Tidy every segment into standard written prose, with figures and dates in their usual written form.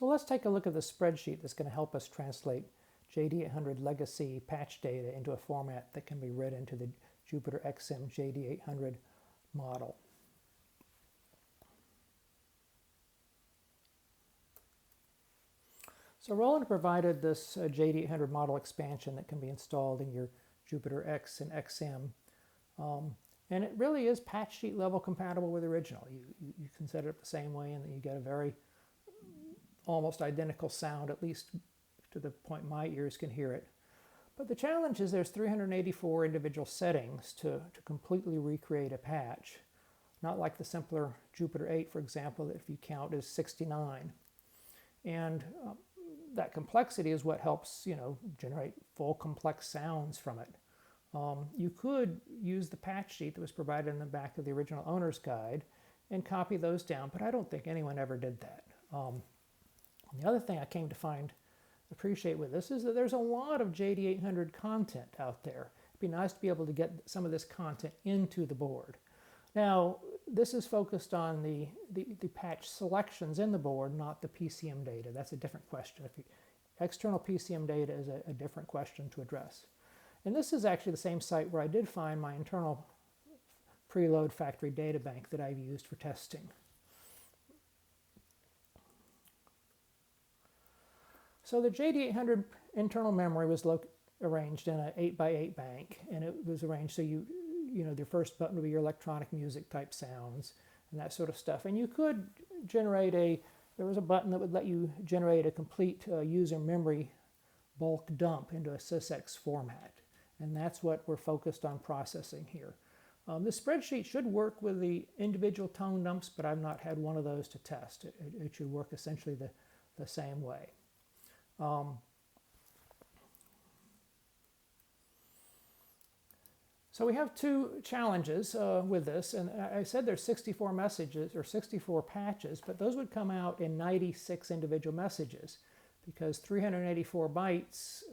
Well, let's take a look at the spreadsheet that's going to help us translate JD-800 legacy patch data into a format that can be read into the Jupyter XM JD-800 model. So Roland provided this JD-800 model expansion that can be installed in your Jupyter X and XM. And it really is patch sheet level compatible with the original. You can set it up the same way and you get a very almost identical sound, at least to the point my ears can hear it. But the challenge is there's 384 individual settings to completely recreate a patch. Not like the simpler Jupyter 8, for example, that if you count is 69. And that complexity is what helps, generate full complex sounds from it. You could use the patch sheet that was provided in the back of the original owner's guide and copy those down, but I don't think anyone ever did that. The other thing I came to appreciate with this is that there's a lot of JD-800 content out there. It'd be nice to be able to get some of this content into the board. Now, this is focused on the patch selections in the board, not the PCM data. That's a different question. External PCM data is a different question to address. And this is actually the same site where I did find my internal preload factory data bank that I've used for testing. So the JD-800 internal memory was arranged in an 8x8 bank, and it was arranged so the first button would be your electronic music type sounds and that sort of stuff. And you could generate there was a button that would let you generate a complete user memory bulk dump into a Sysex format. And that's what we're focused on processing here. The spreadsheet should work with the individual tone dumps, but I've not had one of those to test. It should work essentially the same way. So we have two challenges with this, and I said there's 64 messages or 64 patches, but those would come out in 96 individual messages because 384 bytes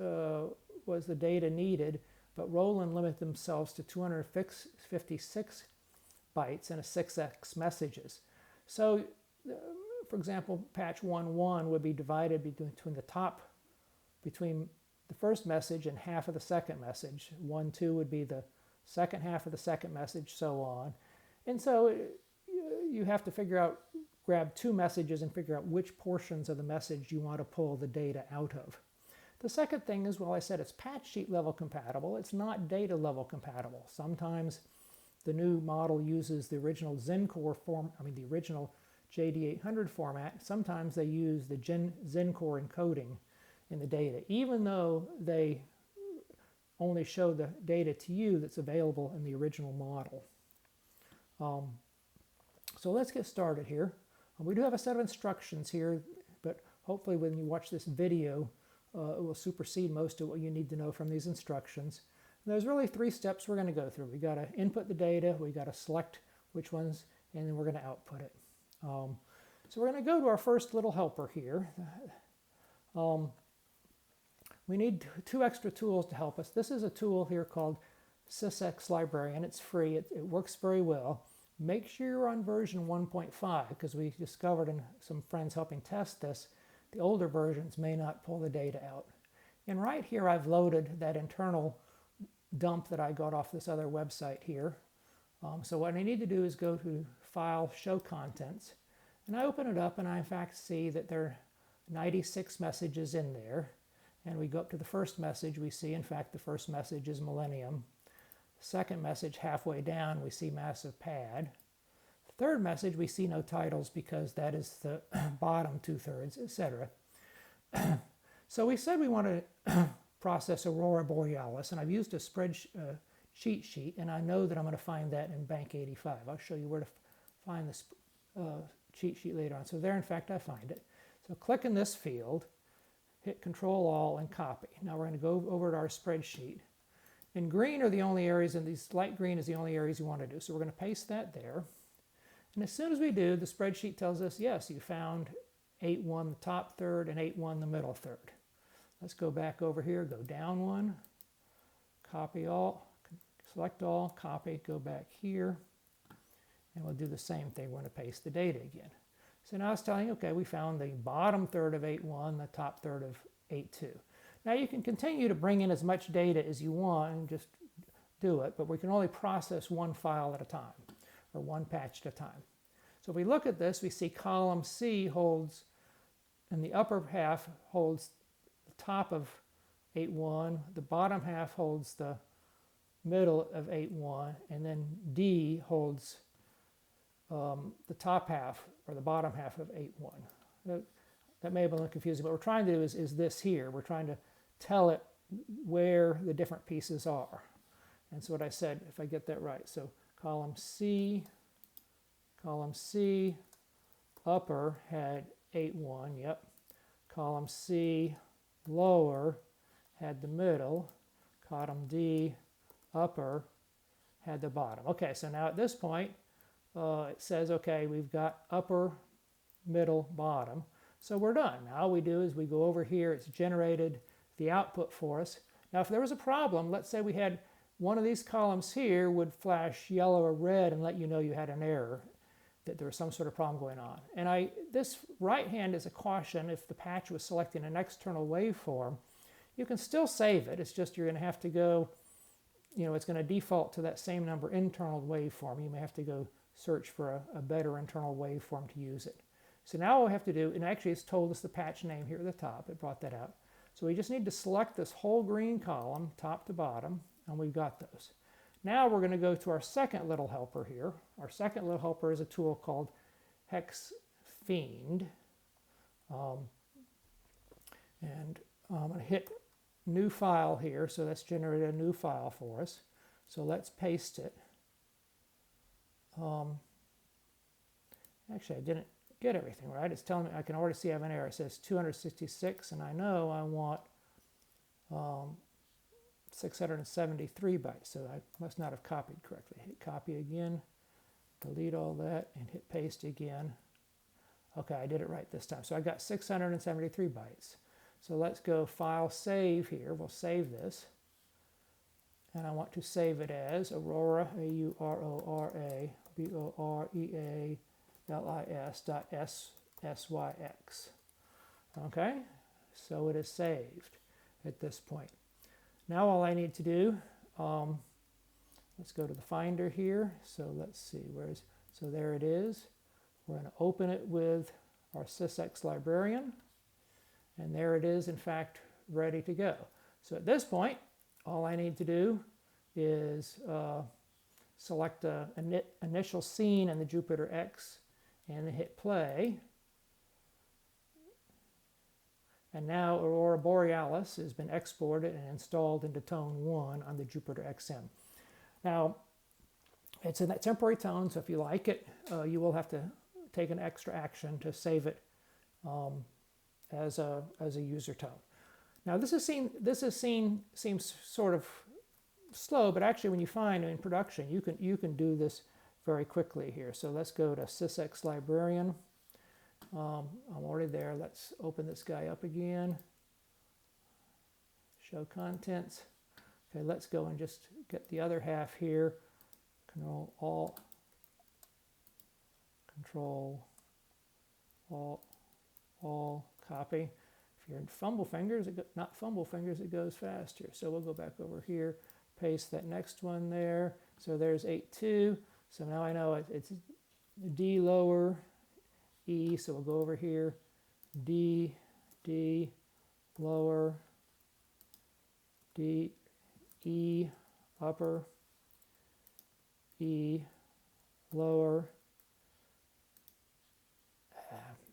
was the data needed, but Roland limited themselves to 256 bytes and a 6x messages. So, for example, patch 1.1 would be divided between the first message and half of the second message. 1.2 would be the second half of the second message, so on. And so you have to grab two messages and figure out which portions of the message you want to pull the data out of. The second thing is, well, I said it's patch sheet level compatible. It's not data level compatible. Sometimes the new model uses the original the original JD-800 format. Sometimes they use the XenCore encoding in the data, even though they only show the data to you that's available in the original model. So let's get started here. We do have a set of instructions here, but hopefully when you watch this video, it will supersede most of what you need to know from these instructions. And there's really three steps we're going to go through. We've got to input the data, we've got to select which ones, and then we're going to output it. So we're going to go to our first little helper here. We need two extra tools to help us. This is a tool here called Sysex Librarian. It's free. It works very well. Make sure you're on version 1.5 because we discovered in some friends helping test this, the older versions may not pull the data out. And right here I've loaded that internal dump that I got off this other website here. So what I need to do is go to File, Show Contents, and I open it up and I in fact see that there are 96 messages in there. And we go up to the first message, we see in fact the first message is Millennium. Second message halfway down we see Massive Pad. Third message we see no titles because that is the bottom 2/3, etc. So we said we want to process Aurora Borealis, and I've used a cheat sheet, and I know that I'm going to find that in Bank 85. I'll show you where to find this cheat sheet later on. So there in fact I find it. So click in this field, hit Control-Alt and copy. Now we're going to go over to our spreadsheet. In green are the only areas, and these light green is the only areas you want to do. So we're going to paste that there. And as soon as we do, the spreadsheet tells us, yes, you found 8.1 the top third and 8.1 the middle third. Let's go back over here, go down one, copy all, select all, copy, go back here, and we'll do the same thing. We're going to paste the data again. So now it's telling, okay, we found the bottom third of 8.1, the top third of 8.2. Now you can continue to bring in as much data as you want and just do it, but we can only process one file at a time, or one patch at a time. So if we look at this, we see column C holds, in the upper half holds the top of 8.1, the bottom half holds the middle of 8.1, and then D holds the top half or the bottom half of 8.1. That may have been a little confusing, but what we're trying to do is this here. We're trying to tell it where the different pieces are. And so what I said, if I get that right, so column C upper had 8.1, yep. Column C lower had the middle. Column D upper had the bottom. Okay, so now at this point, it says, okay, we've got upper, middle, bottom. So we're done. Now all we do is we go over here, it's generated the output for us. Now if there was a problem, let's say we had one of these columns here would flash yellow or red and let you know you had an error, that there was some sort of problem going on. And this right hand is a caution. If the patch was selecting an external waveform, you can still save it. It's just you're going to have to go, it's going to default to that same number internal waveform. You may have to go search for a better internal waveform to use it. So now all we have to do, and actually it's told us the patch name here at the top, it brought that out. So we just need to select this whole green column, top to bottom, and we've got those. Now we're going to go to our second little helper here. Our second little helper is a tool called FxA. And I'm going to hit new file here, so that's generated a new file for us. So let's paste it. Actually, I didn't get everything right. It's telling me, I can already see I have an error. It says 266, and I know I want 673 bytes, so I must not have copied correctly. Hit copy again, delete all that, and hit paste again. Okay, I did it right this time. So I got 673 bytes. So let's go File, Save here. We'll save this. And I want to save it as Aurora, A-U-R-O-R-A, B-O-R-E-A-L-I-S.SYX. Okay, so it is saved at this point. Now all I need to do, let's go to the Finder here. So let's see, so there it is. We're going to open it with our Sysex librarian. And there it is, in fact, ready to go. So at this point, all I need to do is select an initial scene in the Jupiter X and then hit play. And now Aurora Borealis has been exported and installed into tone 1 on the Jupiter XM. Now, it's in that temporary tone, so if you like it, you will have to take an extra action to save it as a user tone. Now this seems sort of slow, but actually when you find in production, you can do this very quickly here. So let's go to Sysex Librarian. I'm already there. Let's open this guy up again. Show contents. Okay, let's go and just get the other half here. Control Alt, Control Alt, All, copy. If you're in fumble fingers, not fumble fingers, it goes faster. So we'll go back over here, paste that next one there. So there's 8.2. So now I know it's D lower, E. So we'll go over here, D, D, lower, D, E, upper, E, lower.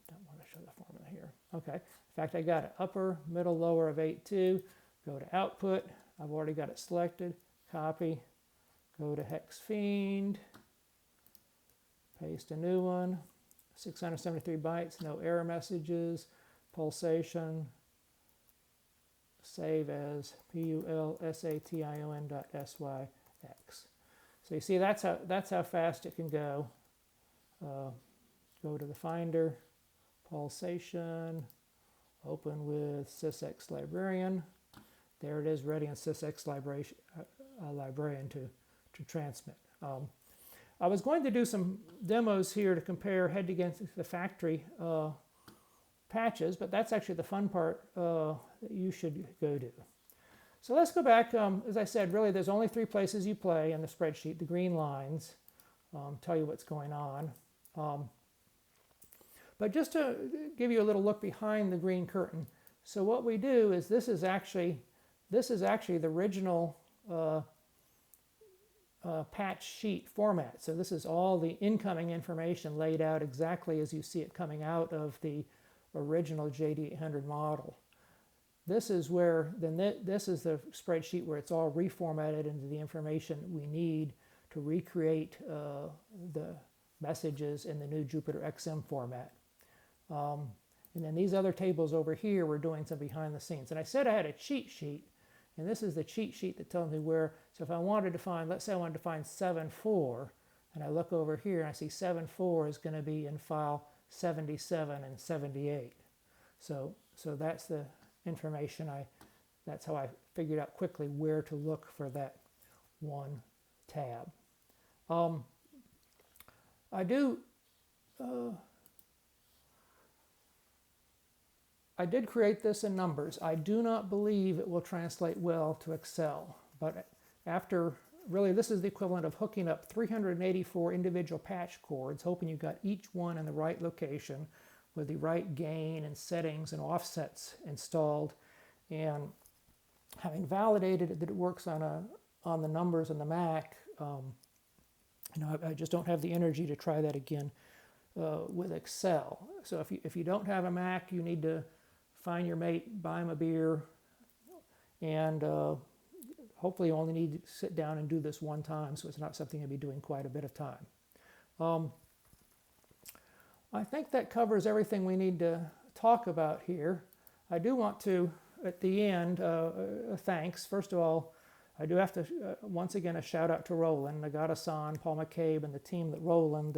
Don't want to show the formula here. Okay. In fact, I got it upper, middle, lower of 8.2. Go to output. I've already got it selected. Copy. Go to HexFiend. Paste a new one. 673 bytes. No error messages. Pulsation. Save as pulsation.syx. So you see that's how fast it can go. Go to the Finder, Pulsation, open with Sysex Librarian. There it is, ready in Sysex Librarian to transmit. I was going to do some demos here to compare head against the factory patches, but that's actually the fun part that you should go do. So let's go back. As I said, really there's only 3 places you play in the spreadsheet. The green lines tell you what's going on. But just to give you a little look behind the green curtain, so what we do is this is actually the original patch sheet format. So this is all the incoming information laid out exactly as you see it coming out of the original JD-800 model. This is where, this is the spreadsheet where it's all reformatted into the information we need to recreate the messages in the new Jupyter XM format. And then these other tables over here, we're doing some behind the scenes. And I said I had a cheat sheet, and this is the cheat sheet that tells me where, so if I wanted to find, let's say I wanted to find 7.4, and I look over here and I see 7.4 is going to be in file 77 and 78. So that's the information that's how I figured out quickly where to look for that one tab. I did create this in numbers. I do not believe it will translate well to Excel, but after, really this is the equivalent of hooking up 384 individual patch cords, hoping you got each one in the right location with the right gain and settings and offsets installed, and having validated that it works on the numbers on the Mac. I just don't have the energy to try that again with Excel. So if you don't have a Mac, you need to find your mate, buy him a beer, and hopefully you only need to sit down and do this one time, so it's not something you'll be doing quite a bit of time. I think that covers everything we need to talk about here. I do want to, at the end, thanks. First of all, I do have to, once again, a shout out to Roland, Nagata-san, Paul McCabe, and the team at Roland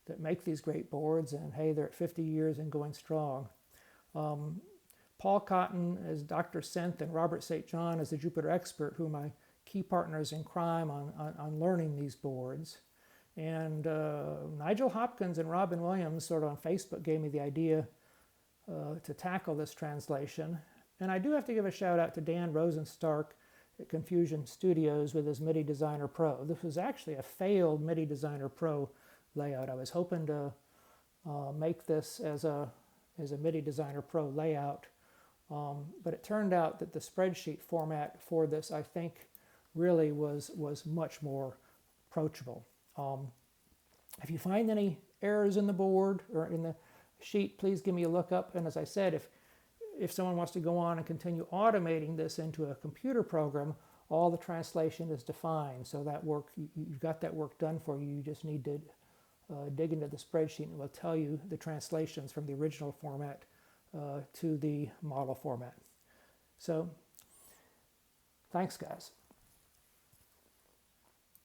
that make these great boards, and hey, they're at 50 years and going strong. Paul Cotton as Dr. Synth and Robert St. John as the Jupyter expert, who are my key partners in crime on learning these boards. And Nigel Hopkins and Robin Williams sort of on Facebook gave me the idea to tackle this translation. And I do have to give a shout out to Dan Rosenstark at Confusion Studios with his MIDI Designer Pro. This was actually a failed MIDI Designer Pro layout. I was hoping to make this as a MIDI Designer Pro layout, but it turned out that the spreadsheet format for this, I think, really was much more approachable. If you find any errors in the board or in the sheet, please give me a look up. And as I said, if someone wants to go on and continue automating this into a computer program, all the translation is defined. So that work, you've got that work done for you. You just need to dig into the spreadsheet, and it will tell you the translations from the original format to the model format. So thanks, guys.